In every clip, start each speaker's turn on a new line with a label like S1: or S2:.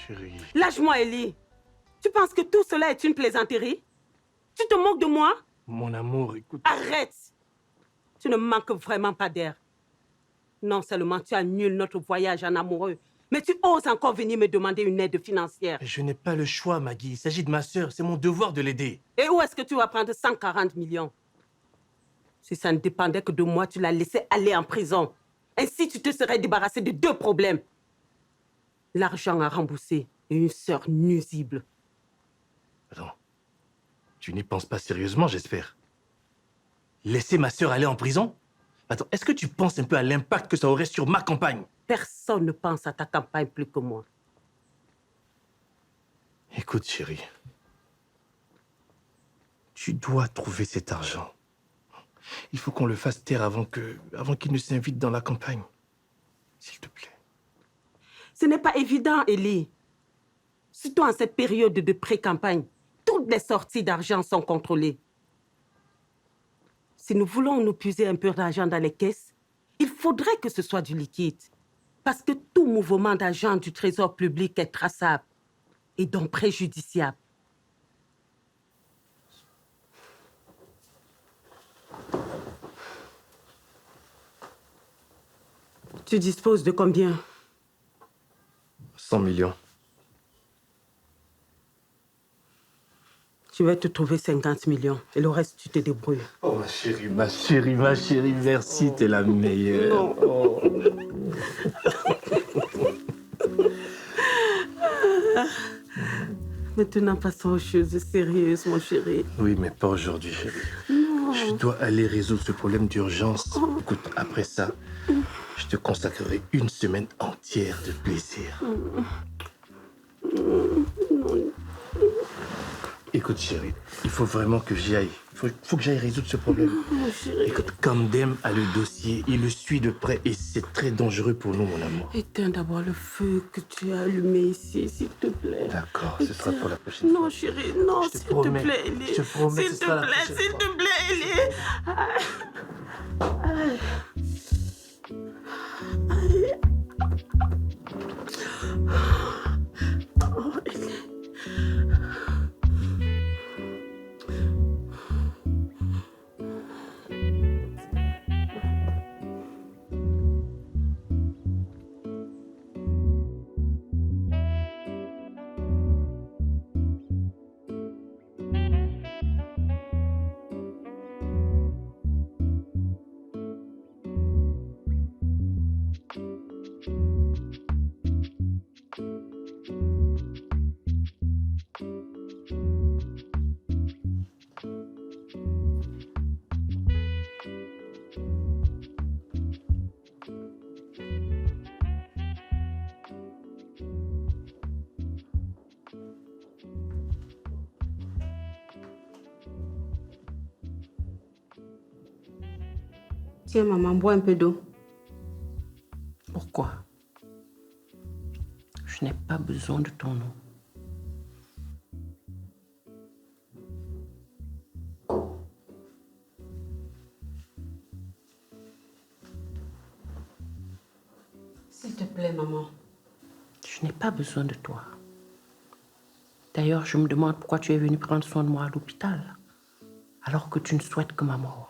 S1: Chérie.
S2: Lâche-moi, Ellie. Tu penses que tout cela est une plaisanterie? Tu te moques de moi?
S1: Mon amour, écoute...
S2: Arrête! Tu ne manques vraiment pas d'air. Non seulement tu annules notre voyage en amoureux, mais tu oses encore venir me demander une aide financière.
S1: Je n'ai pas le choix, Maggie. Il s'agit de ma sœur. C'est mon devoir de l'aider.
S2: Et où est-ce que tu vas prendre 140 millions? Si ça ne dépendait que de moi, tu l'as laissé aller en prison. Ainsi, tu te serais débarrassé de 2 problèmes. L'argent à rembourser et une sœur nuisible.
S1: Attends. Tu n'y penses pas sérieusement, j'espère. Laisser ma sœur aller en prison? Attends, est-ce que tu penses un peu à l'impact que ça aurait sur ma campagne?
S2: Personne ne pense à ta campagne plus que moi.
S1: Écoute, chérie. Tu dois trouver cet argent. Il faut qu'on le fasse taire avant qu'il ne s'invite dans la campagne. S'il te plaît.
S2: Ce n'est pas évident, Ellie. Surtout en cette période de pré-campagne. Toutes les sorties d'argent sont contrôlées. Si nous voulons nous puiser un peu d'argent dans les caisses, il faudrait que ce soit du liquide. Parce que tout mouvement d'argent du trésor public est traçable et donc préjudiciable. Tu disposes de combien?
S1: 100 millions.
S2: Je vais te trouver 50 millions et le reste, tu te débrouilles.
S1: Oh, ma chérie, ma chérie, ma chérie, merci, t'es la meilleure. Oh.
S2: Maintenant, passons aux choses sérieuses, mon chéri.
S1: Oui, mais pas aujourd'hui, chérie.
S2: Non.
S1: Je dois aller résoudre ce problème d'urgence. Écoute, après ça, je te consacrerai une semaine entière de plaisir. Écoute, chérie, il faut vraiment que j'y aille. Il faut que j'aille résoudre ce problème. Écoute, Kamdem a le dossier, il le suit de près et c'est très dangereux pour nous, mon amour.
S2: Éteins d'abord le feu que tu as allumé ici, s'il te plaît.
S1: D'accord, ce sera pour la prochaine fois.
S2: Non, chérie, non, s'il te plaît, Ellie.
S1: Je te promets,
S2: s'il
S1: ce sera la
S2: te plaît,
S1: prochaine
S2: s'il
S1: fois.
S2: te plaît, Ellie. Oh, Ellie. Tiens, maman, bois un peu d'eau.
S3: Pourquoi? Je n'ai pas besoin de ton eau.
S2: S'il te plaît, maman.
S3: Je n'ai pas besoin de toi. D'ailleurs, je me demande pourquoi tu es venu prendre soin de moi à l'hôpital, alors que tu ne souhaites que ma mort.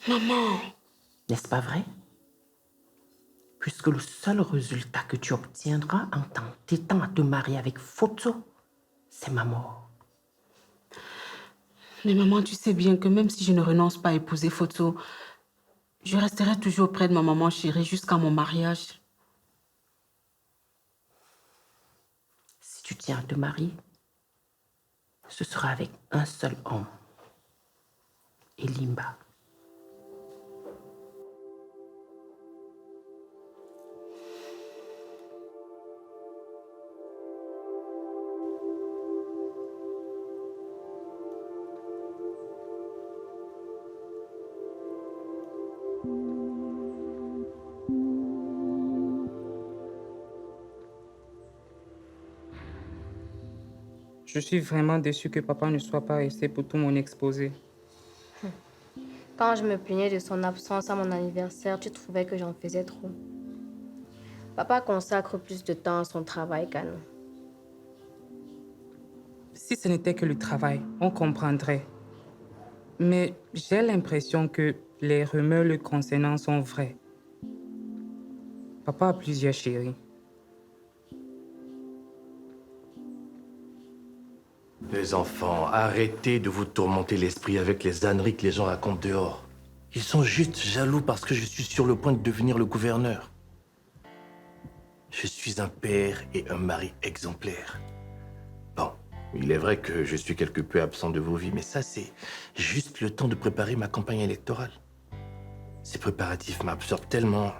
S2: Maman!
S3: N'est-ce pas vrai? Puisque le seul résultat que tu obtiendras en t'entêtant à te marier avec Foto, c'est ma mort.
S2: Mais maman, tu sais bien que même si je ne renonce pas à épouser Foto, je resterai toujours auprès de ma maman chérie jusqu'à mon mariage.
S3: Si tu tiens à te marier, ce sera avec un seul homme. Elimba.
S4: Je suis vraiment déçue que papa ne soit pas resté pour tout mon exposé.
S5: Quand je me plaignais de son absence à mon anniversaire, tu trouvais que j'en faisais trop. Papa consacre plus de temps à son travail qu'à nous.
S4: Si ce n'était que le travail, on comprendrait. Mais j'ai l'impression que les rumeurs le concernant sont vraies. Papa a plusieurs chéris.
S1: Les enfants, arrêtez de vous tourmenter l'esprit avec les âneries que les gens racontent dehors. Ils sont juste jaloux parce que je suis sur le point de devenir le gouverneur. Je suis un père et un mari exemplaires. Bon, il est vrai que je suis quelque peu absent de vos vies, mais ça, c'est juste le temps de préparer ma campagne électorale. Ces préparatifs m'absorbent tellement.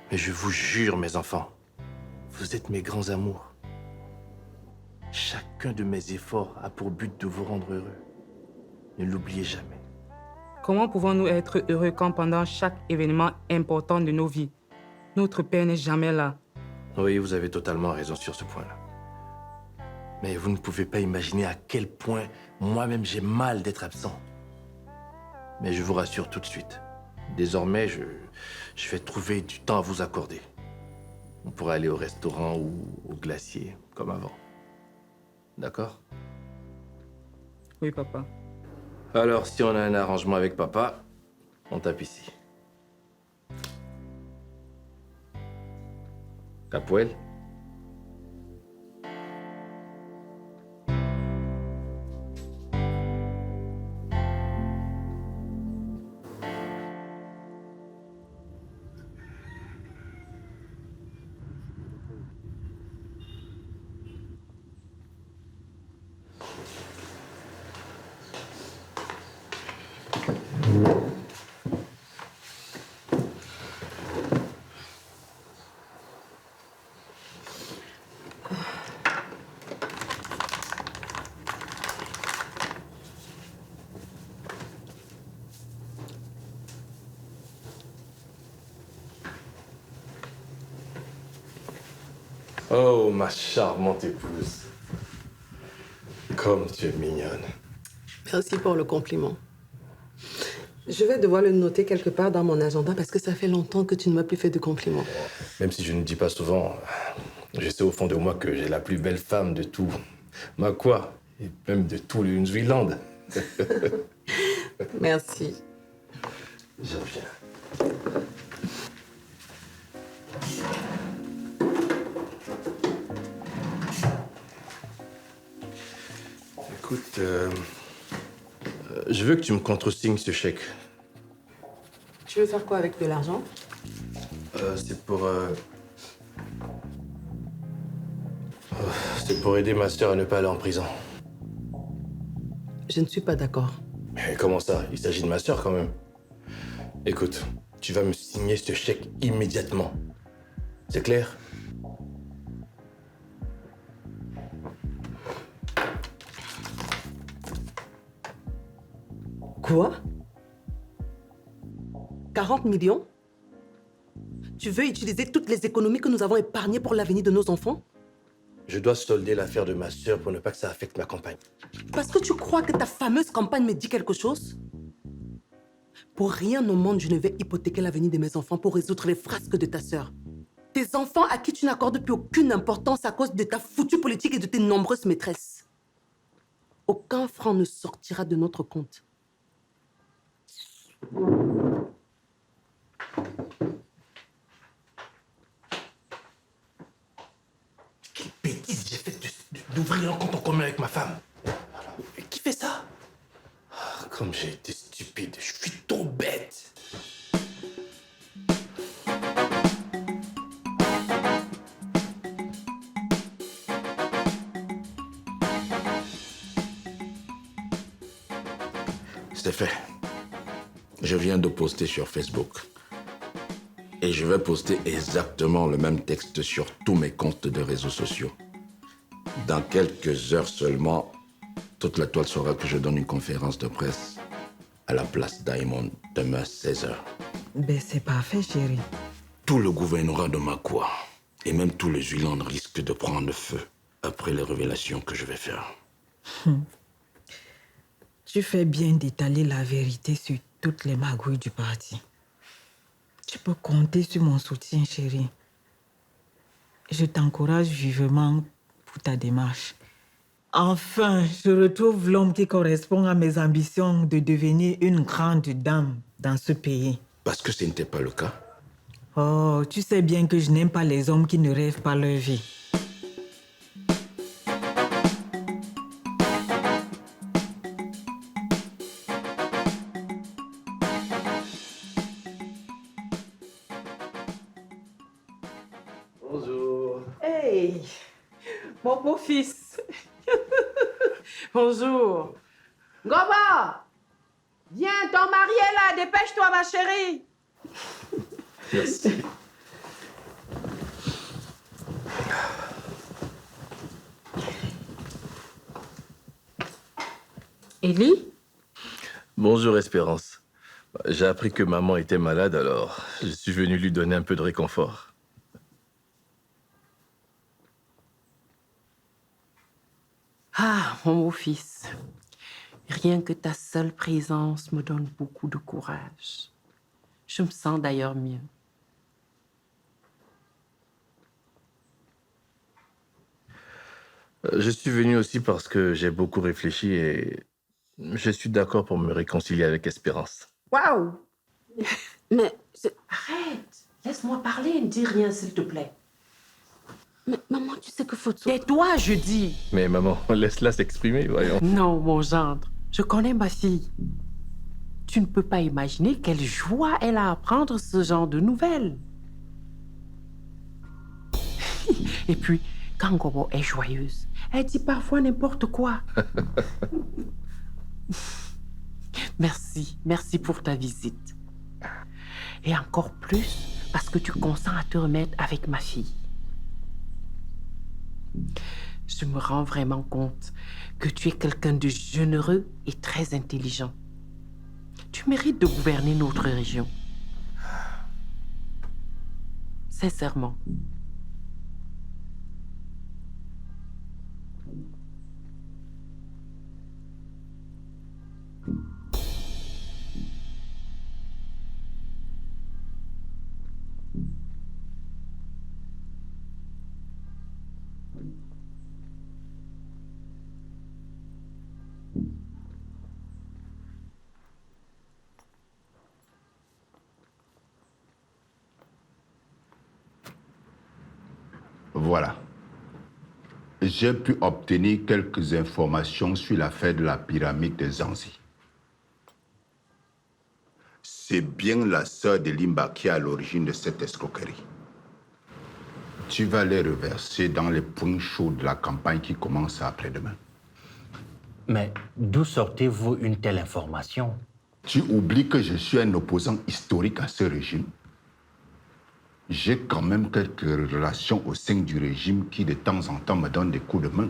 S1: Mais je vous jure, mes enfants, vous êtes mes grands amours. Chacun de mes efforts a pour but de vous rendre heureux. Ne l'oubliez jamais.
S4: Comment pouvons-nous être heureux quand pendant chaque événement important de nos vies, notre père n'est jamais là?
S1: Oui, vous avez totalement raison sur ce point-là. Mais vous ne pouvez pas imaginer à quel point moi-même j'ai mal d'être absent. Mais je vous rassure tout de suite. Désormais, je vais trouver du temps à vous accorder. On pourra aller au restaurant ou au glacier, comme avant. D'accord?
S4: Oui, papa.
S1: Alors, si on a un arrangement avec papa, on tape ici. Capoel? Oh, ma charmante épouse. Comme tu es mignonne.
S6: Merci pour le compliment. Je vais devoir le noter quelque part dans mon agenda parce que ça fait longtemps que tu ne m'as plus fait de compliments.
S1: Même si je ne dis pas souvent, je sais au fond de moi que j'ai la plus belle femme de tout Makwa et même de tout le Nzuiland.
S6: Merci.
S1: Je reviens. Écoute, je veux que tu me contresignes ce chèque.
S6: Tu veux faire quoi avec de l'argent?
S1: C'est pour aider ma sœur à ne pas aller en prison.
S6: Je ne suis pas d'accord.
S1: Mais comment ça? Il s'agit de ma sœur quand même. Écoute, tu vas me signer ce chèque immédiatement. C'est clair?
S6: Quoi? 40 millions? Tu veux utiliser toutes les économies que nous avons épargnées pour l'avenir de nos enfants?
S1: Je dois solder l'affaire de ma sœur pour ne pas que ça affecte ma campagne.
S6: Parce que tu crois que ta fameuse campagne me dit quelque chose? Pour rien au monde, je ne vais hypothéquer l'avenir de mes enfants pour résoudre les frasques de ta sœur. Tes enfants à qui tu n'accordes plus aucune importance à cause de ta foutue politique et de tes nombreuses maîtresses. Aucun franc ne sortira de notre compte.
S1: Quelle bêtise j'ai fait d'ouvrir un compte en commun avec ma femme. Mais qui fait ça? Ah, comme j'ai été stupide, je suis trop bête.
S7: C'est fait. Je viens de poster sur Facebook. Et je vais poster exactement le même texte sur tous mes comptes de réseaux sociaux. Dans quelques heures seulement, toute la toile saura que je donne une conférence de presse à la place Diamond demain 16h.
S8: Ben, c'est parfait, chérie.
S7: Tout le gouvernorat de Makwa et même tous les Zuiland risquent de prendre feu après les révélations que je vais faire.
S8: Tu fais bien d'étaler la vérité sur toutes les magouilles du parti. Tu peux compter sur mon soutien, chérie. Je t'encourage vivement pour ta démarche. Enfin, je retrouve l'homme qui correspond à mes ambitions de devenir une grande dame dans ce pays.
S7: Parce que ce n'était pas le cas.
S8: Oh, tu sais bien que je n'aime pas les hommes qui ne rêvent pas leur vie.
S1: Bonjour.
S2: Hey, mon beau-fils. Bonjour. Goba, viens, ton mari est là, dépêche-toi, ma chérie.
S1: Merci.
S3: Élie?
S1: Bonjour Espérance. J'ai appris que maman était malade, alors je suis venu lui donner un peu de réconfort.
S3: Ah, mon beau-fils. Rien que ta seule présence me donne beaucoup de courage. Je me sens d'ailleurs mieux.
S1: Je suis venu aussi parce que j'ai beaucoup réfléchi et je suis d'accord pour me réconcilier avec Espérance.
S2: Waouh. Mais,
S3: Arrête! Laisse-moi parler, ne dis rien, s'il te plaît.
S2: mais maman, tu sais que Foto...
S3: Tais-toi, je dis!
S1: Mais maman, laisse-la s'exprimer, voyons.
S3: Non, mon gendre, je connais ma fille. Tu ne peux pas imaginer quelle joie elle a à apprendre ce genre de nouvelles. Et puis, quand Gobo est joyeuse, elle dit parfois n'importe quoi. Merci pour ta visite. Et encore plus parce que tu consens à te remettre avec ma fille. Je me rends vraiment compte que tu es quelqu'un de généreux et très intelligent. Tu mérites de gouverner notre région. Sincèrement.
S9: Voilà. J'ai pu obtenir quelques informations sur l'affaire de la pyramide des Zanzi. C'est bien la sœur de Limba qui est à l'origine de cette escroquerie. Tu vas les reverser dans les points chauds de la campagne qui commence après-demain.
S10: Mais d'où sortez-vous une telle information?
S9: Tu oublies que je suis un opposant historique à ce régime. J'ai quand même quelques relations au sein du régime qui, de temps en temps, me donnent des coups de main.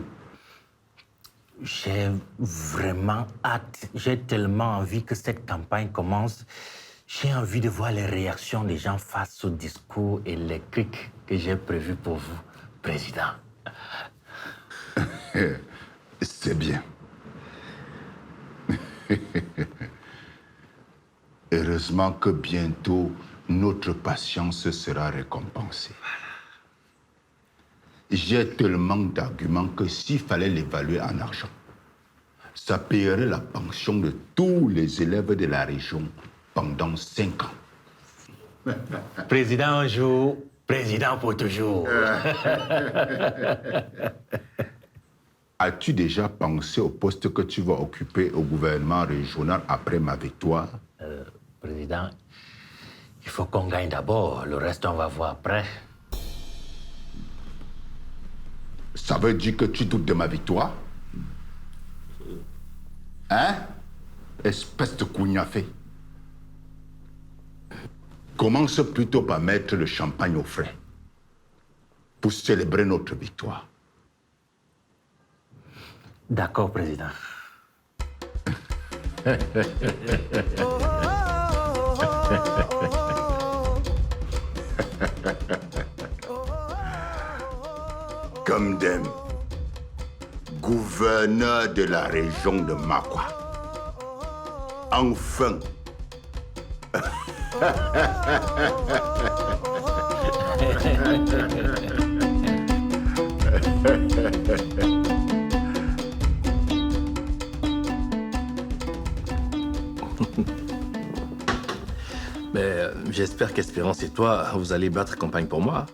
S10: J'ai vraiment hâte. J'ai tellement envie que cette campagne commence. J'ai envie de voir les réactions des gens face au discours électrique que j'ai prévu pour vous, Président.
S9: C'est bien. Heureusement que bientôt, notre patience sera récompensée. J'ai tellement d'arguments que s'il fallait l'évaluer en argent, ça payerait la pension de tous les élèves de la région pendant 5 ans.
S10: Président un jour, président pour toujours.
S9: As-tu déjà pensé au poste que tu vas occuper au gouvernement régional après ma victoire?
S10: Président, il faut qu'on gagne d'abord. Le reste, on va voir après.
S9: Ça veut dire que tu doutes de ma victoire? Hein? Espèce de cougnafé. Commence plutôt par mettre le champagne au frais pour célébrer notre victoire.
S10: D'accord, Président.
S9: Kamdem, gouverneur de la région de Makwa. Enfin.
S1: Mais j'espère qu'Espérance et toi, vous allez battre campagne pour moi.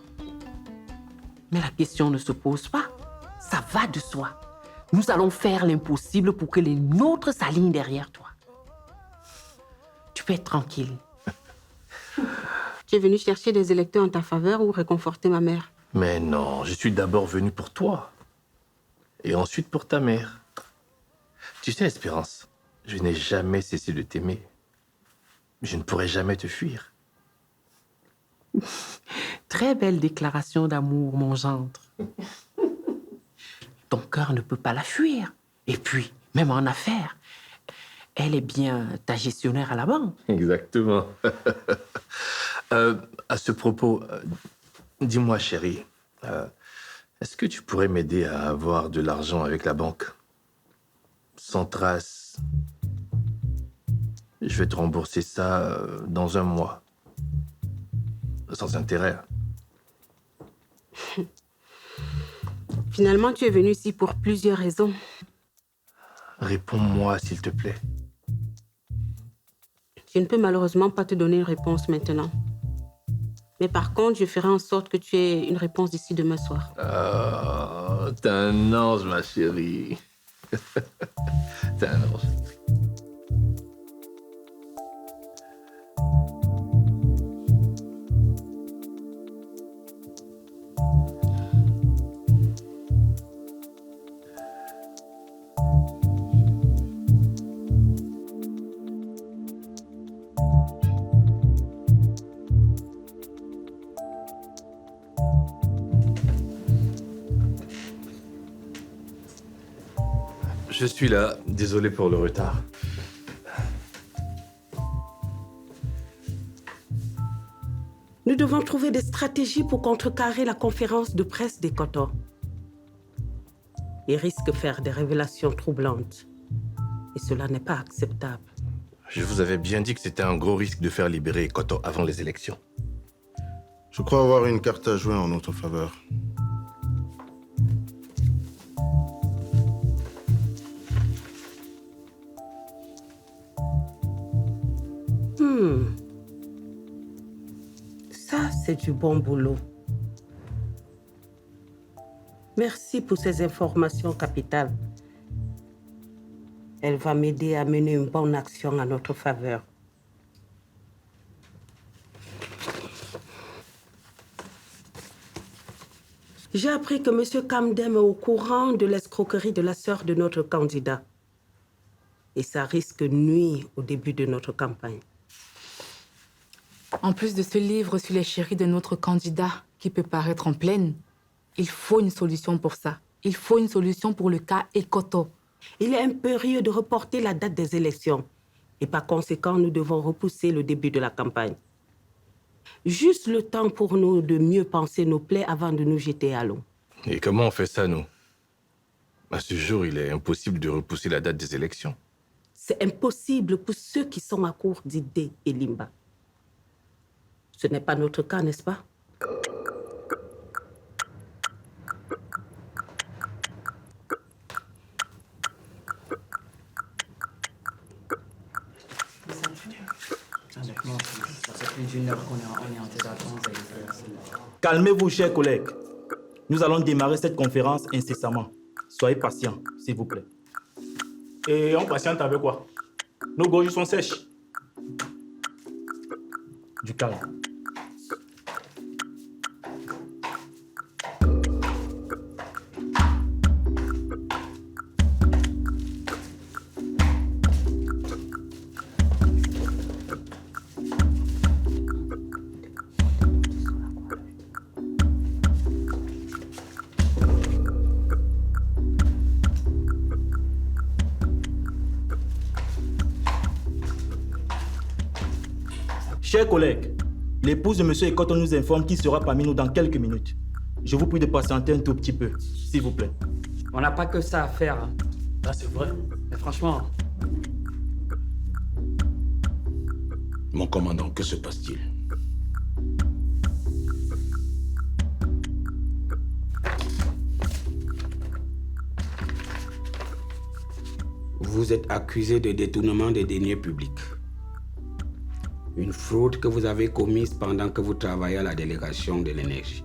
S3: Mais la question ne se pose pas. Ça va de soi. Nous allons faire l'impossible pour que les nôtres s'alignent derrière toi. Tu peux être tranquille.
S2: Tu es venu chercher des électeurs en ta faveur ou réconforter ma mère?
S1: Mais non, je suis d'abord venu pour toi. Et ensuite pour ta mère. Tu sais, Espérance, je n'ai jamais cessé de t'aimer. Je ne pourrai jamais te fuir.
S3: Très belle déclaration d'amour, mon gendre. Ton cœur ne peut pas la fuir. Et puis, même en affaires, elle est bien ta gestionnaire à la banque.
S1: Exactement. À ce propos, dis-moi, chérie, est-ce que tu pourrais m'aider à avoir de l'argent avec la banque? Sans trace. Je vais te rembourser ça dans 1 mois. Sans intérêt.
S2: Finalement, tu es venu ici pour plusieurs raisons.
S1: Réponds-moi, s'il te plaît.
S2: Je ne peux malheureusement pas te donner une réponse maintenant. Mais par contre, je ferai en sorte que tu aies une réponse d'ici demain soir.
S1: Oh, t'es un ange, ma chérie. T'es un ange. Je suis là. Désolé pour le retard.
S2: Nous devons trouver des stratégies pour contrecarrer la conférence de presse des Koto. Il risque de faire des révélations troublantes. Et cela n'est pas acceptable.
S1: Je vous avais bien dit que c'était un gros risque de faire libérer Koto avant les élections.
S11: Je crois avoir une carte à jouer en notre faveur.
S2: Ça, c'est du bon boulot. Merci pour ces informations capitales. Elle va m'aider à mener une bonne action à notre faveur. J'ai appris que M. Kamdem est au courant de l'escroquerie de la sœur de notre candidat. Et ça risque de nuire au début de notre campagne.
S4: En plus de ce livre sur les chéris de notre candidat qui peut paraître en pleine, il faut une solution pour ça. Il faut une solution pour le cas Ekoto.
S2: Il est impérieux de reporter la date des élections. Et par conséquent, nous devons repousser le début de la campagne. Juste le temps pour nous de mieux penser nos plaies avant de nous jeter à l'eau.
S1: Et comment on fait ça, nous? À ce jour, il est impossible de repousser la date des élections.
S2: C'est impossible pour ceux qui sont à court d'idées et Limba. Ce n'est pas notre cas, n'est-ce pas?
S12: Calmez-vous, chers collègues. Nous allons démarrer cette conférence incessamment. Soyez patients, s'il vous plaît. Et on patiente avec quoi? Nos gorges sont sèches. Du calme. Chers collègues, l'épouse de M. Ekoto nous informe qu'il sera parmi nous dans quelques minutes. Je vous prie de patienter un tout petit peu, s'il vous plaît.
S13: On n'a pas que ça à faire.
S12: Ah, c'est vrai.
S13: Mais franchement...
S7: Mon commandant, que se passe-t-il?
S14: Vous êtes accusé de détournement des deniers publics. Une fraude que vous avez commise pendant que vous travaillez à la délégation de l'énergie.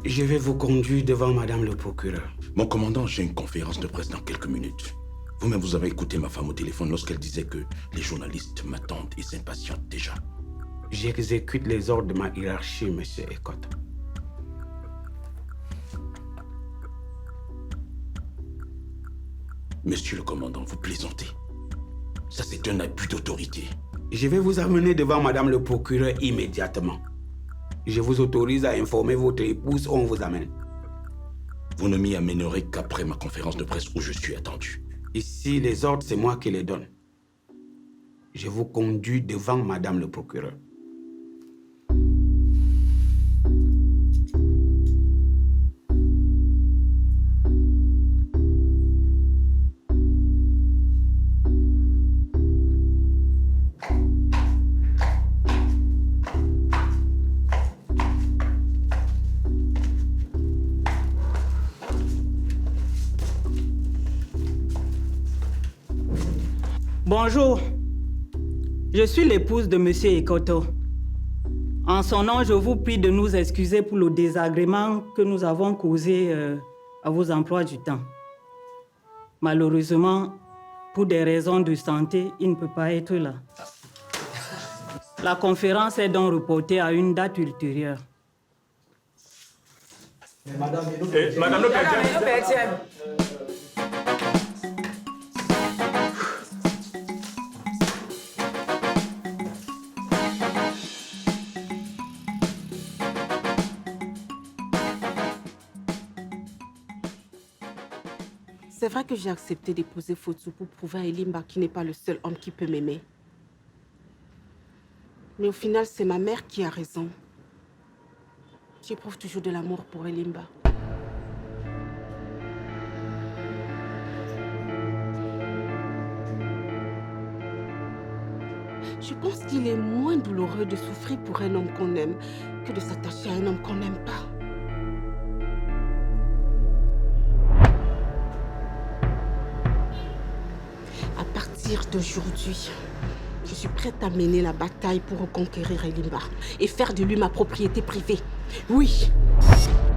S14: Je vais vous conduire devant Madame le procureur.
S7: Mon commandant, j'ai une conférence de presse dans quelques minutes. Vous-même, vous avez écouté ma femme au téléphone lorsqu'elle disait que les journalistes m'attendent et s'impatientent déjà.
S14: J'exécute les ordres de ma hiérarchie, Monsieur Ekoto.
S7: Monsieur le commandant, vous plaisantez. Ça, c'est un abus d'autorité.
S14: Je vais vous amener devant Madame le procureur immédiatement. Je vous autorise à informer votre épouse où on vous amène.
S7: Vous ne m'y amènerez qu'après ma conférence de presse où je suis attendu.
S14: Ici, les ordres, c'est moi qui les donne. Je vous conduis devant Madame le procureur.
S15: Bonjour, je suis l'épouse de Monsieur Ekoto. En son nom, je vous prie de nous excuser pour le désagrément que nous avons causé à vos emplois du temps. Malheureusement, pour des raisons de santé, il ne peut pas être là. La conférence est donc reportée à une date ultérieure.
S12: Madame le Père.
S2: C'est vrai que j'ai accepté d'épouser Fotsu pour prouver à Elimba qu'il n'est pas le seul homme qui peut m'aimer. Mais au final, c'est ma mère qui a raison. J'éprouve toujours de l'amour pour Elimba. Je pense qu'il est moins douloureux de souffrir pour un homme qu'on aime que de s'attacher à un homme qu'on n'aime pas. À partir d'aujourd'hui, je suis prête à mener la bataille pour reconquérir Elimba et faire de lui ma propriété privée. Oui!